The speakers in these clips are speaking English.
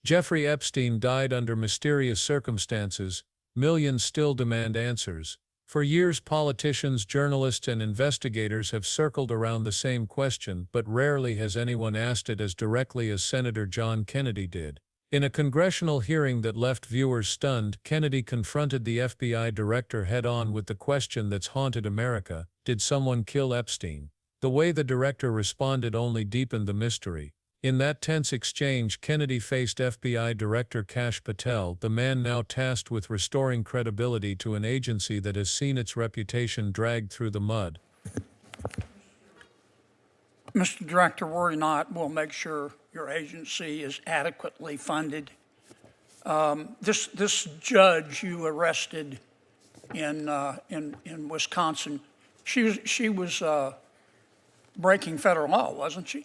Jeffrey Epstein died under mysterious circumstances. Millions still demand answers. For years, politicians, journalists, and investigators have circled around the same question, but rarely has anyone asked it as directly as Senator John Kennedy did. In a congressional hearing that left viewers stunned, Kennedy confronted the FBI director head-on with the question that's haunted America: did someone kill Epstein? The way the director responded only deepened the mystery. In that tense exchange, Kennedy faced FBI Director Kash Patel, the man now tasked with restoring credibility to an agency that has seen its reputation dragged through the mud. Mr. Director, worry not. We'll make sure your agency is adequately funded. This judge you arrested in Wisconsin, she was breaking federal law, wasn't she?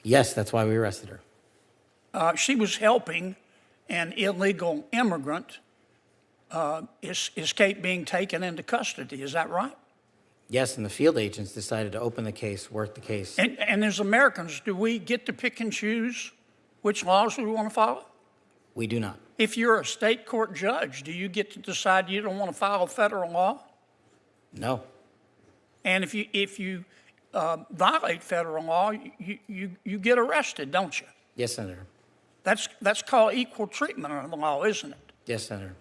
Yes, that's why we arrested her. She was helping an illegal immigrant escape being taken into custody. Is that right? Yes, and the field agents decided to open the case, work the case. And as Americans, do we get to pick and choose which laws we want to follow? We do not. If you're a state court judge, do you get to decide you don't want to follow federal law? No. And if you violate federal law, you get arrested, don't you? Yes, Senator. That's called equal treatment under the law, isn't it? Yes, Senator.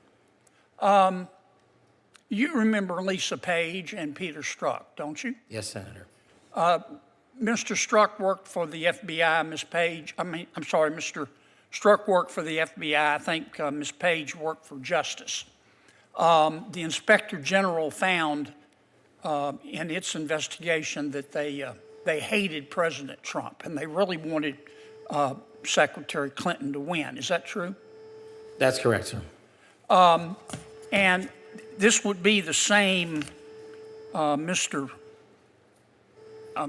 You remember Lisa Page and Peter Strzok, don't you? Yes, Senator. Mr. Strzok worked for the FBI. Mr. Strzok worked for the FBI. I think Ms. Page worked for Justice. The Inspector General found in its investigation that they hated President Trump and they really wanted Secretary Clinton to win. Is that true? That's correct, sir. And this would be the same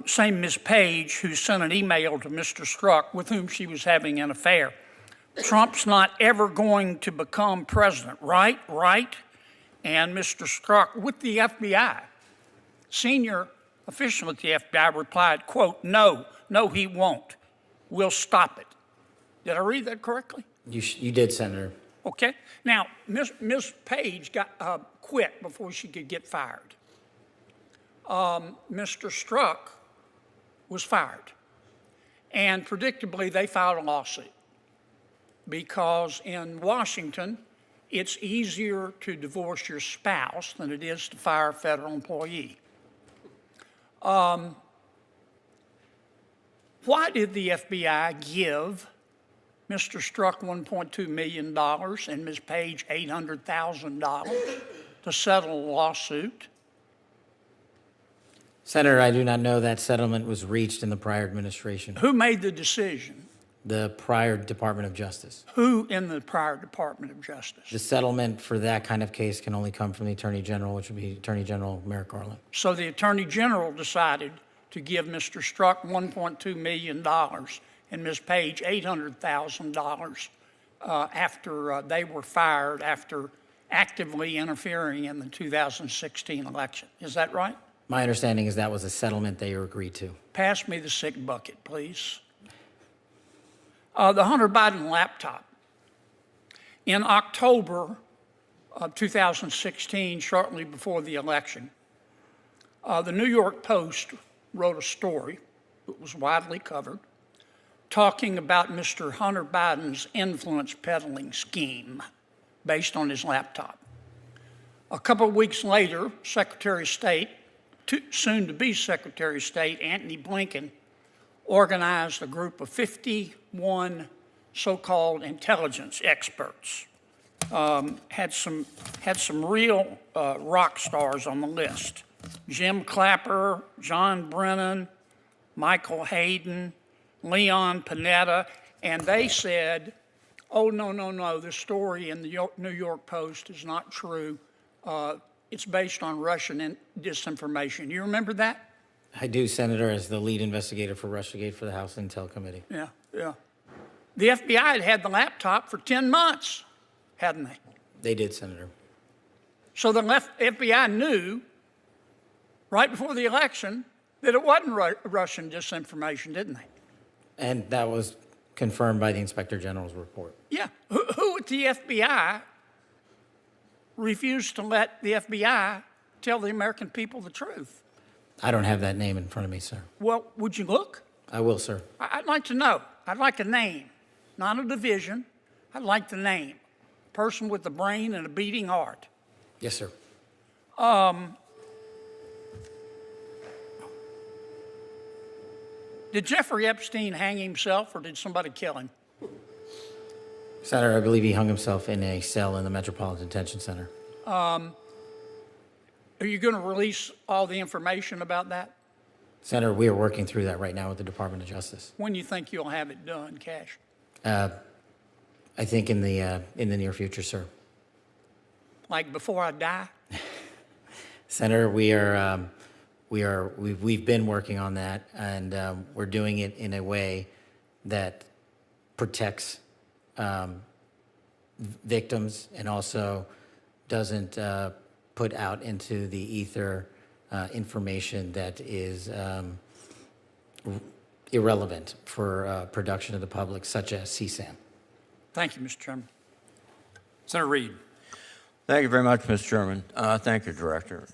same Ms. Page who sent an email to Mr. Strzok with whom she was having an affair. Trump's not ever going to become president, right? Right? And Mr. Strzok with the FBI, senior official at the FBI, replied, quote, no, he won't. We'll stop it. Did I read that correctly? You did, Senator. Okay. Now, Ms. Page got quit before she could get fired. Mr. Strzok was fired. And predictably, they filed a lawsuit because in Washington, it's easier to divorce your spouse than it is to fire a federal employee. Why did the FBI give Mr. Strzok $1.2 million and Ms. Page $800,000 to settle a lawsuit? Senator, I do not know that settlement was reached in the prior administration. Who made the decision? The prior Department of Justice. Who in the prior Department of Justice? The settlement for that kind of case can only come from the Attorney General, which would be Attorney General Merrick Garland. So the Attorney General decided to give Mr. Strzok $1.2 million and Ms. Page $800,000 after they were fired after actively interfering in the 2016 election. Is that right? My understanding is that was a settlement they agreed to. Pass me the sick bucket, please. The Hunter Biden laptop. In October of 2016, shortly before the election, the New York Post wrote a story that was widely covered talking about Mr. Hunter Biden's influence peddling scheme based on his laptop. A couple of weeks later, Secretary of State, soon to be Secretary of State, Antony Blinken, organized a group of 51 so-called intelligence experts. Had some real rock stars on the list. Jim Clapper, John Brennan, Michael Hayden, Leon Panetta, and they said, oh, no, the story in the New York Post is not true. It's based on Russian disinformation. You remember that? I do, Senator, as the lead investigator for Russiagate for the House Intel Committee. Yeah. The FBI had the laptop for 10 months, hadn't they? They did, Senator. So the FBI knew right before the election that it wasn't Russian disinformation, didn't they? And that was confirmed by the Inspector General's report. Yeah. Who at the FBI refused to let the FBI tell the American people the truth? I don't have that name in front of me, sir. Well, would you look? I will, sir. I'd like to know. I'd like a name, not a division. I'd like the name. Person with a brain and a beating heart. Yes, sir. Did Jeffrey Epstein hang himself or did somebody kill him? Senator, I believe he hung himself in a cell in the Metropolitan Detention Center. Are you going to release all the information about that? Senator, we are working through that right now with the Department of Justice. When do you think you'll have it done, Cash? I think in the near future, sir. Like before I die? Senator, we've been working on that, and we're doing it in a way that protects victims and also doesn't put out into the ether information that is irrelevant for production of the public, such as CSAM. Thank you, Mr. Chairman. Senator Reid. Thank you very much, Mr. Chairman. Thank you, Director.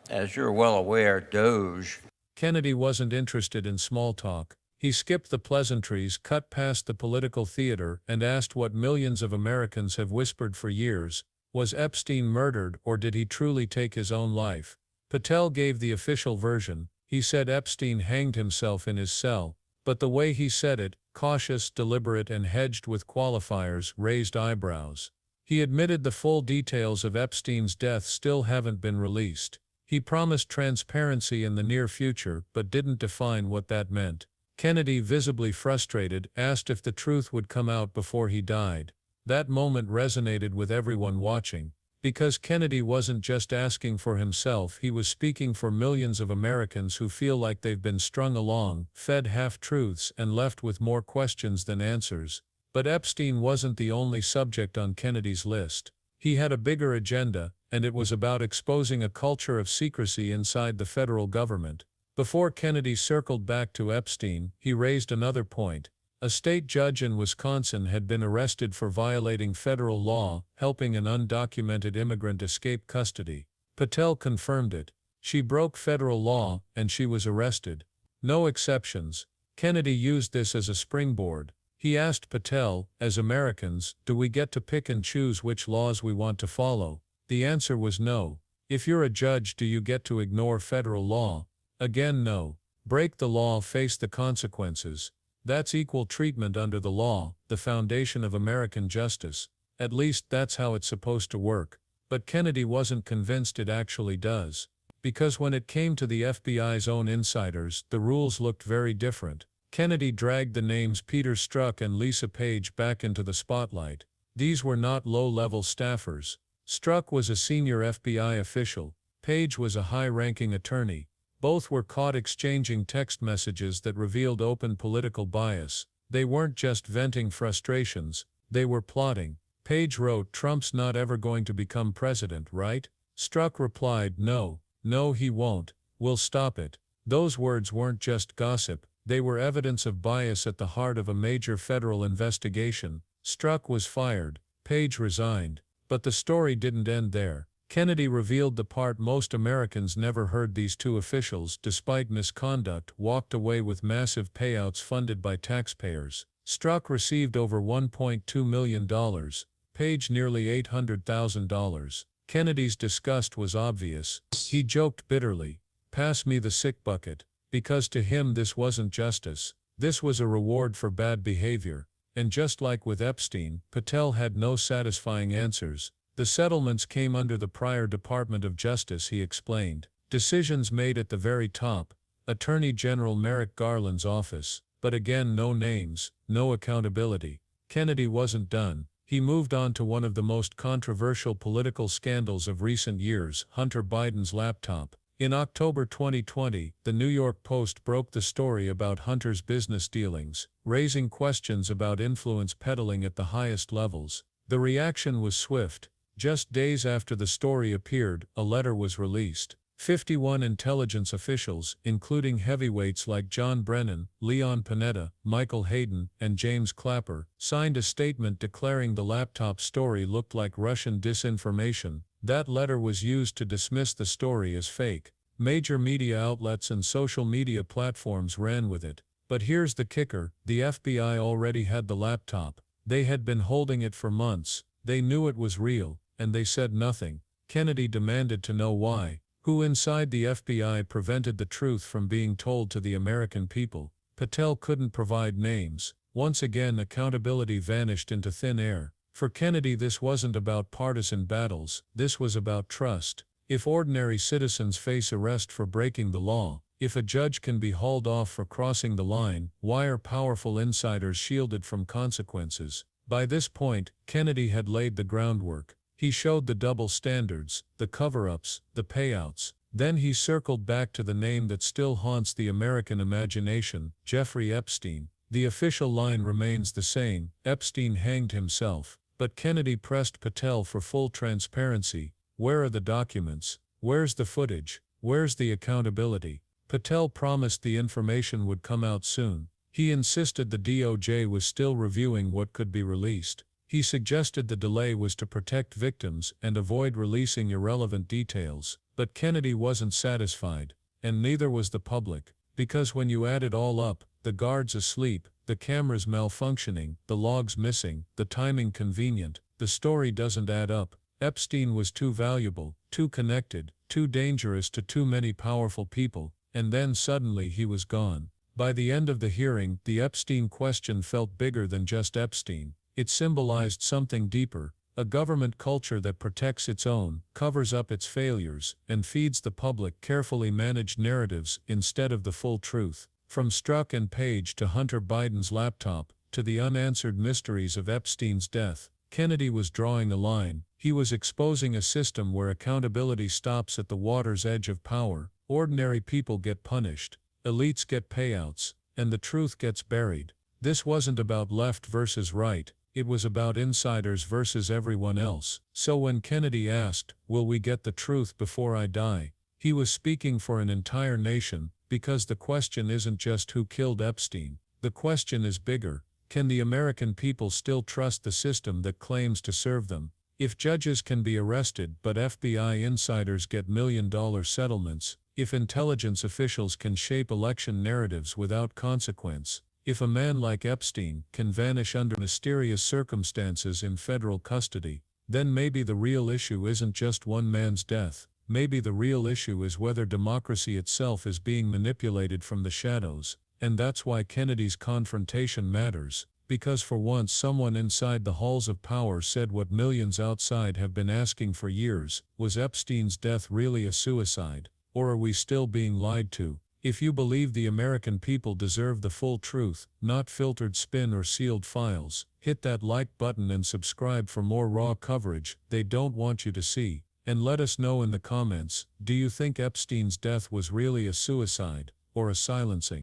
As you're well aware, DOJ. Kennedy wasn't interested in small talk. He skipped the pleasantries, cut past the political theater, and asked what millions of Americans have whispered for years: was Epstein murdered, or did he truly take his own life? Patel gave the official version. He said Epstein hanged himself in his cell, but the way he said it, cautious, deliberate, and hedged with qualifiers, raised eyebrows. He admitted the full details of Epstein's death still haven't been released. He promised transparency in the near future, but didn't define what that meant. Kennedy, visibly frustrated, asked if the truth would come out before he died. That moment resonated with everyone watching. Because Kennedy wasn't just asking for himself, he was speaking for millions of Americans who feel like they've been strung along, fed half-truths, and left with more questions than answers. But Epstein wasn't the only subject on Kennedy's list. He had a bigger agenda, and it was about exposing a culture of secrecy inside the federal government. Before Kennedy circled back to Epstein, he raised another point. A state judge in Wisconsin had been arrested for violating federal law, helping an undocumented immigrant escape custody. Patel confirmed it. She broke federal law, and she was arrested. No exceptions. Kennedy used this as a springboard. He asked Patel, as Americans, do we get to pick and choose which laws we want to follow? The answer was no. If you're a judge, do you get to ignore federal law? Again, no. Break the law, face the consequences. That's equal treatment under the law, the foundation of American justice. At least that's how it's supposed to work. But Kennedy wasn't convinced it actually does. Because when it came to the FBI's own insiders, the rules looked very different. Kennedy dragged the names Peter Strzok and Lisa Page back into the spotlight. These were not low-level staffers. Strzok was a senior FBI official. Page was a high-ranking attorney. Both were caught exchanging text messages that revealed open political bias. They weren't just venting frustrations, they were plotting. Page wrote, "Trump's not ever going to become president, right?" Strzok replied, "No, he won't. We'll stop it." Those words weren't just gossip, they were evidence of bias at the heart of a major federal investigation. Strzok was fired. Page resigned. But the story didn't end there. Kennedy revealed the part most Americans never heard: these two officials, despite misconduct, walked away with massive payouts funded by taxpayers. Strzok received over $1.2 million, Page nearly $800,000. Kennedy's disgust was obvious. He joked bitterly, "Pass me the sick bucket," because to him this wasn't justice. This was a reward for bad behavior. And just like with Epstein, Patel had no satisfying answers. The settlements came under the prior Department of Justice, he explained. Decisions made at the very top, Attorney General Merrick Garland's office. But again, no names, no accountability. Kennedy wasn't done. He moved on to one of the most controversial political scandals of recent years: Hunter Biden's laptop. In October 2020, the New York Post broke the story about Hunter's business dealings, raising questions about influence peddling at the highest levels. The reaction was swift. Just days after the story appeared, a letter was released. 51 intelligence officials, including heavyweights like John Brennan, Leon Panetta, Michael Hayden, and James Clapper, signed a statement declaring the laptop story looked like Russian disinformation. That letter was used to dismiss the story as fake. Major media outlets and social media platforms ran with it. But here's the kicker: the FBI already had the laptop. They had been holding it for months. They knew it was real, and they said nothing. Kennedy demanded to know why. Who inside the FBI prevented the truth from being told to the American people? Patel couldn't provide names. Once again, accountability vanished into thin air. For Kennedy, this wasn't about partisan battles. This was about trust. If ordinary citizens face arrest for breaking the law, if a judge can be hauled off for crossing the line, why are powerful insiders shielded from consequences? By this point, Kennedy had laid the groundwork. He showed the double standards, the cover-ups, the payouts. Then he circled back to the name that still haunts the American imagination: Jeffrey Epstein. The official line remains the same: Epstein hanged himself. But Kennedy pressed Patel for full transparency. Where are the documents? Where's the footage? Where's the accountability? Patel promised the information would come out soon. He insisted the DOJ was still reviewing what could be released. He suggested the delay was to protect victims and avoid releasing irrelevant details. But Kennedy wasn't satisfied, and neither was the public, because when you add it all up, the guards asleep, the cameras malfunctioning, the logs missing, the timing convenient, the story doesn't add up. Epstein was too valuable, too connected, too dangerous to too many powerful people, and then suddenly he was gone. By the end of the hearing, the Epstein question felt bigger than just Epstein. It symbolized something deeper: a government culture that protects its own, covers up its failures, and feeds the public carefully managed narratives instead of the full truth. From Strzok and Page to Hunter Biden's laptop, to the unanswered mysteries of Epstein's death, Kennedy was drawing a line. He was exposing a system where accountability stops at the water's edge of power. Ordinary people get punished, elites get payouts, and the truth gets buried. This wasn't about left versus right. It was about insiders versus everyone else. So when Kennedy asked, "Will we get the truth before I die?" he was speaking for an entire nation, because the question isn't just who killed Epstein. The question is bigger: can the American people still trust the system that claims to serve them? If judges can be arrested but FBI insiders get million-dollar settlements, if intelligence officials can shape election narratives without consequence, if a man like Epstein can vanish under mysterious circumstances in federal custody, then maybe the real issue isn't just one man's death. Maybe the real issue is whether democracy itself is being manipulated from the shadows. And that's why Kennedy's confrontation matters, because for once someone inside the halls of power said what millions outside have been asking for years: was Epstein's death really a suicide, or are we still being lied to? If you believe the American people deserve the full truth, not filtered spin or sealed files, hit that like button and subscribe for more raw coverage they don't want you to see. And let us know in the comments, do you think Epstein's death was really a suicide, or a silencing?